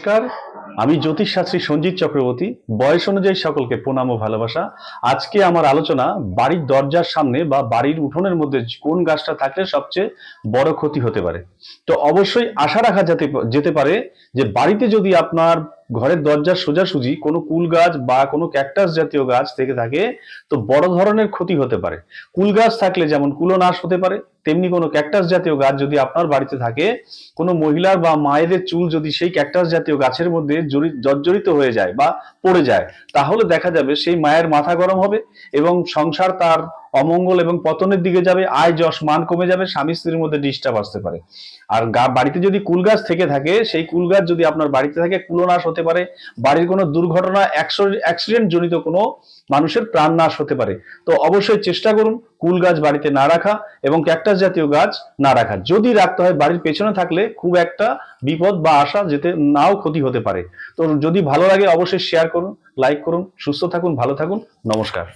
নমস্কার। আমি জ্যোতিষশাস্ত্রী সঞ্জিত চক্রবর্তী। বয়স অনুযায়ী সকলকে প্রণাম ও ভালোবাসা। আজকে আমার আলোচনা বাড়ির দরজার সামনে বা বাড়ির উঠোনের মধ্যে কোন গাছটা থাকলে সবচেয়ে বড় ক্ষতি হতে পারে। তো অবশ্যই আশা রাখা যেতে পারে যে বাড়িতে যদি আপনার ঘরের দরজার সোজাসুজি কোনো কুল গাছ বা কোনো ক্যাকটাস জাতীয় গাছ থেকে থাকে, তো বড় ধরনের ক্ষতি হতে পারে। কুল গাছ থাকলে যেমন কুলনাশ হতে পারে, তেমনি কোনো ক্যাকটাস জাতীয় গাছ যদি আপনার বাড়িতে থাকে, কোনো মহিলার বা মায়েদের চুল যদি সেই ক্যাকটাস জাতীয় গাছের মধ্যে জর্জরিত হয়ে যায় বা পড়ে যায়, তাহলে দেখা যাবে সেই মায়ের মাথা গরম হবে এবং সংসার তার অমঙ্গল এবং পতনের দিকে যাবে, আয় যশ মান কমে যাবে, স্বামী স্ত্রীর মধ্যে ডিস্টার্ব আসতে পারে। আর বাড়িতে যদি কুল গাছ থেকে থাকে, সেই কুল গাছ যদি আপনার বাড়িতে থাকে, কুলনাশ হতে পারে, বাড়ির কোনো দুর্ঘটনা অ্যাক্সিডেন্ট জনিত কোনো মানুষের প্রাণ নাশ হতে পারে। তো অবশ্যই চেষ্টা করুন কুল গাছ বাড়িতে না রাখা এবং ক্যাকটাস জাতীয় গাছ না রাখা। যদি রাখতে হয় বাড়ির পেছনে থাকলে খুব একটা বিপদ বা আশা যেতে নাও ক্ষতি হতে পারে। তো যদি ভালো লাগে অবশ্যই শেয়ার করুন, লাইক করুন। সুস্থ থাকুন, ভালো থাকুন। নমস্কার।